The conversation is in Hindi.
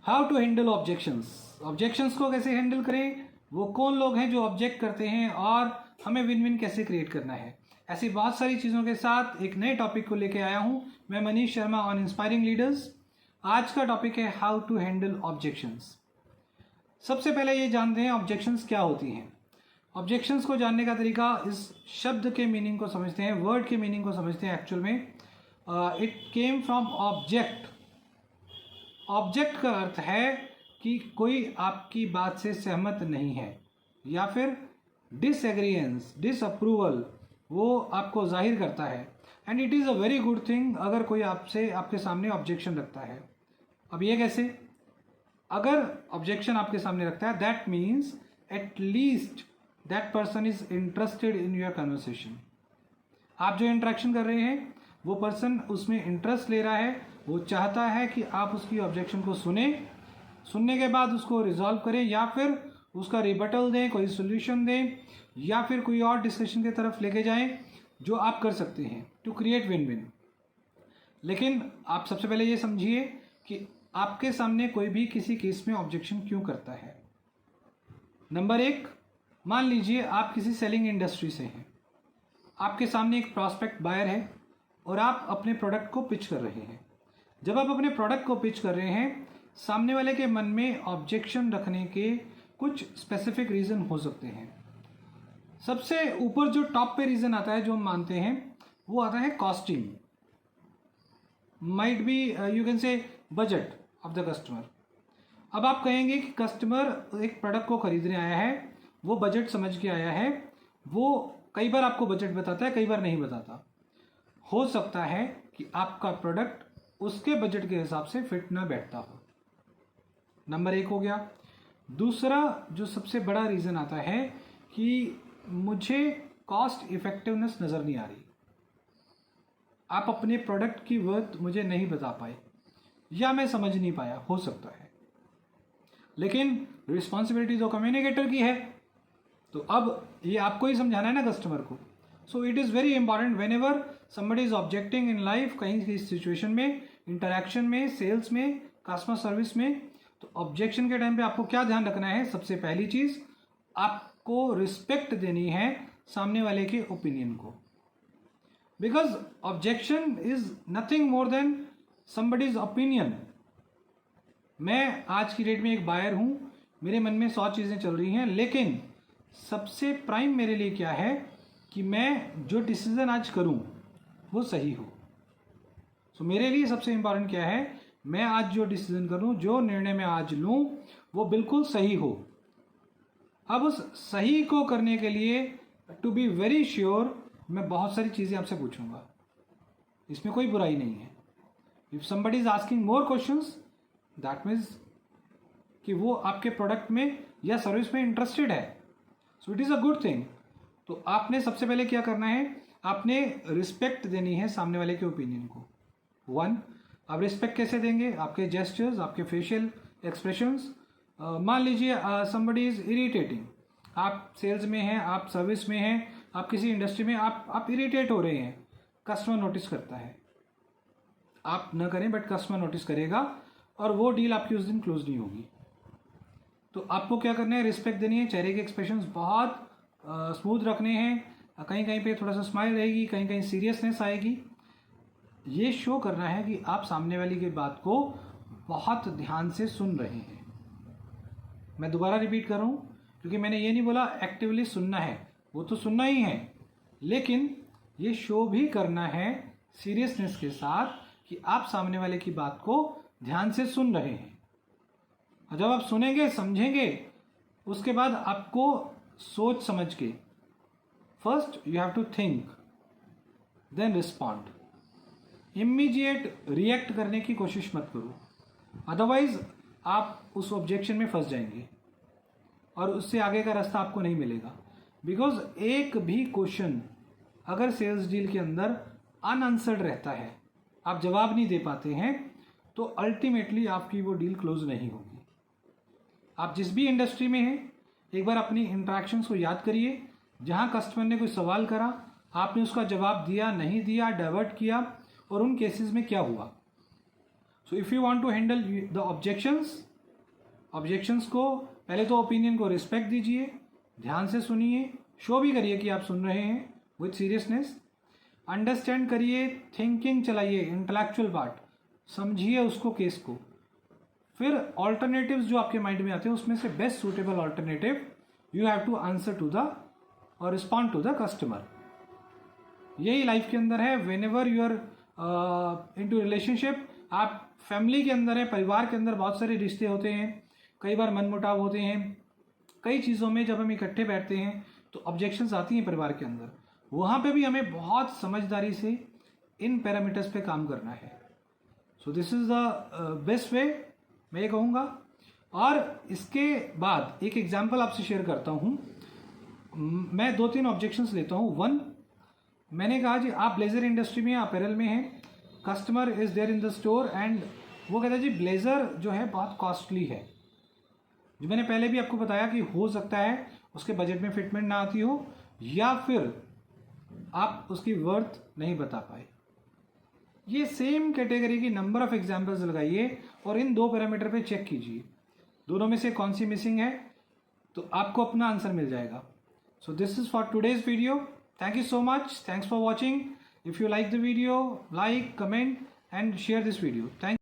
How to handle objections. Objections को कैसे हैंडल करें, वो कौन लोग हैं जो ऑब्जेक्ट करते हैं, और हमें विन विन कैसे क्रिएट करना है। ऐसी बहुत सारी चीज़ों के साथ एक नए टॉपिक को लेके आया हूँ मैं, Manish Sharma, on inspiring leaders. आज का टॉपिक है हाउ टू हैंडल ऑब्जेक्शंस। सबसे पहले ये जानते हैं ऑब्जेक्शंस क्या होती हैं। ऑब्जेक्शंस को जानने का तरीका, इस शब्द के मीनिंग को समझते हैं, वर्ड के मीनिंग को समझते हैं। एक्चुअल में it came from object. Object का अर्थ है कि कोई आपकी बात से सहमत नहीं है, या फिर डिसएग्रीएंस, डिसअप्रूवल, वो आपको जाहिर करता है। And it is a very good thing अगर कोई आपके सामने ऑब्जेक्शन रखता है। अब ये कैसे? अगर ऑब्जेक्शन आपके सामने रखता है, that means at least that person is interested in your conversation. आप जो इंटरेक्शन कर रहे हैं वो पर्सन उसमें इंटरेस्ट ले रहा है, वो चाहता है कि आप उसकी ऑब्जेक्शन को सुनने के बाद उसको रिजॉल्व करें, या फिर उसका रिबटल दें, कोई सोल्यूशन दें, या फिर कोई और डिस्कशन की तरफ लेके जाएं, जो आप कर सकते हैं टू क्रिएट विन विन। लेकिन आप सबसे पहले ये समझिए कि आपके सामने कोई भी किसी केस में ऑब्जेक्शन क्यों करता है। नंबर 1, मान लीजिए आप किसी सेलिंग इंडस्ट्री से हैं, आपके सामने एक प्रॉस्पेक्ट बायर है और आप अपने प्रोडक्ट को पिच कर रहे हैं। जब आप अपने प्रोडक्ट को पिच कर रहे हैं, सामने वाले के मन में ऑब्जेक्शन रखने के कुछ स्पेसिफिक रीज़न हो सकते हैं। सबसे ऊपर जो टॉप पे रीज़न आता है, जो हम मानते हैं, वो आता है costing, might be you can say budget of the customer. अब आप कहेंगे कि कस्टमर एक प्रोडक्ट को खरीदने आया है, वो बजट समझ के आया है, वो कई बार आपको बजट बताता है, कई बार नहीं बताता। हो सकता है कि आपका प्रोडक्ट उसके बजट के हिसाब से फिट ना बैठता हो। नंबर 1 हो गया। दूसरा जो सबसे बड़ा रीज़न आता है कि मुझे कॉस्ट इफेक्टिवनेस नज़र नहीं आ रही, आप अपने प्रोडक्ट की वर्थ मुझे नहीं बता पाए, या मैं समझ नहीं पाया, हो सकता है। लेकिन रिस्पॉन्सिबिलिटी तो कम्युनिकेटर की है, तो अब ये आपको ही समझाना है ना कस्टमर को। So it is very important when ever somebody is objecting in life, कहीं की सिचुएशन में, इंटरैक्शन में, सेल्स में, कस्टमर सर्विस में, तो ऑब्जेक्शन के टाइम पे आपको क्या ध्यान रखना है। सबसे पहली चीज़, आपको रिस्पेक्ट देनी है सामने वाले के ओपिनियन को, because objection is nothing more than somebody's opinion. मैं आज की डेट में एक बायर हूँ, मेरे मन में 100 चीज़ें चल रही हैं, लेकिन सबसे प्राइम मेरे लिए क्या है कि मैं जो डिसीज़न आज करूं वो सही हो। सो मेरे लिए सबसे इम्पॉर्टेंट क्या है, मैं आज जो डिसीज़न करूं, जो निर्णय मैं आज लूं, वो बिल्कुल सही हो। अब उस सही को करने के लिए, टू बी वेरी श्योर, मैं बहुत सारी चीज़ें आपसे पूछूंगा, इसमें कोई बुराई नहीं है। If somebody is asking more questions, that means कि वो आपके प्रोडक्ट में या सर्विस में इंटरेस्टेड है, so it is a good thing. तो आपने सबसे पहले क्या करना है, आपने रिस्पेक्ट देनी है सामने वाले के ओपिनियन को। 1, आप रिस्पेक्ट कैसे देंगे? आपके जेस्चर्स, आपके फेशियल एक्सप्रेशंस। मान लीजिए समबडी इज इरिटेटिंग, आप सेल्स में हैं, आप सर्विस में हैं, आप किसी इंडस्ट्री में, आप इरिटेट हो रहे हैं, कस्टमर नोटिस करता है। आप न करें बट कस्टमर नोटिस करेगा, और वो डील आपकी उस दिन क्लोज नहीं होगी। तो आपको क्या करना है, रिस्पेक्ट देनी है, चेहरे के एक्सप्रेशंस बहुत स्मूथ रखने हैं, कहीं कहीं पे थोड़ा सा स्माइल रहेगी, कहीं कहीं सीरियसनेस आएगी। ये शो करना है कि आप सामने वाली की बात को बहुत ध्यान से सुन रहे हैं। मैं दोबारा रिपीट कर रहा हूँ, क्योंकि मैंने ये नहीं बोला एक्टिवली सुनना है, वो तो सुनना ही है, लेकिन ये शो भी करना है सीरियसनेस के साथ कि आप सामने वाले की बात को ध्यान से सुन रहे हैं। और जब आप सुनेंगे, समझेंगे, उसके बाद आपको सोच समझ के, first you have to think, then respond. Immediate react करने की कोशिश मत करो, अदरवाइज आप उस ऑब्जेक्शन में फंस जाएंगे और उससे आगे का रास्ता आपको नहीं मिलेगा। बिकॉज एक भी क्वेश्चन अगर सेल्स डील के अंदर अनआंसर्ड रहता है, आप जवाब नहीं दे पाते हैं, तो अल्टीमेटली आपकी वो डील क्लोज नहीं होगी। आप जिस भी इंडस्ट्री में हैं, एक बार अपनी इंट्रैक्शंस को याद करिए, जहां कस्टमर ने कोई सवाल करा, आपने उसका जवाब दिया, नहीं दिया, डाइवर्ट किया, और उन केसेस में क्या हुआ। So if you want to handle the objections, objections को, पहले तो ओपिनियन को रिस्पेक्ट दीजिए, ध्यान से सुनिए, शो भी करिए कि आप सुन रहे हैं विथ सीरियसनेस, अंडरस्टैंड करिए, थिंकिंग चलाइए, इंटेलेक्चुअल पार्ट समझिए उसको, केस को। फिर ऑल्टरनेटिव्स जो आपके माइंड में आते हैं उसमें से best suitable alternative you have to answer to the और रिस्पॉन्ड टू द कस्टमर। यही लाइफ के अंदर है। Whenever you are into relationship, आप फैमिली के अंदर है, परिवार के अंदर बहुत सारे रिश्ते होते हैं, कई बार मनमुटाव होते हैं, कई चीज़ों में जब हम इकट्ठे बैठते हैं तो ऑब्जेक्शंस आती हैं परिवार के अंदर। वहाँ पे भी हमें बहुत समझदारी से इन पैरामीटर्स पे काम करना है। So this is the best way, मैं ये कहूँगा। और इसके बाद एक एग्जांपल आपसे शेयर करता हूँ। मैं 2-3 ऑब्जेक्शंस लेता हूँ। 1, मैंने कहा जी आप ब्लेजर इंडस्ट्री में, अपैरल में हैं, customer is there in the store and वो कहता है जी ब्लेज़र जो है बहुत कॉस्टली है। जो मैंने पहले भी आपको बताया कि हो सकता है उसके बजट में फिटमेंट ना आती हो, या फिर आप उसकी वर्थ नहीं बता पाए। ये सेम कैटेगरी की नंबर ऑफ एग्जाम्पल्स लगाइए और इन 2 पैरामीटर पे चेक कीजिए, दोनों में से कौन सी मिसिंग है, तो आपको अपना आंसर मिल जाएगा। So this is for today's video. Thank you so much. Thanks for watching. If you like the video, like, comment and share this video. Thank you.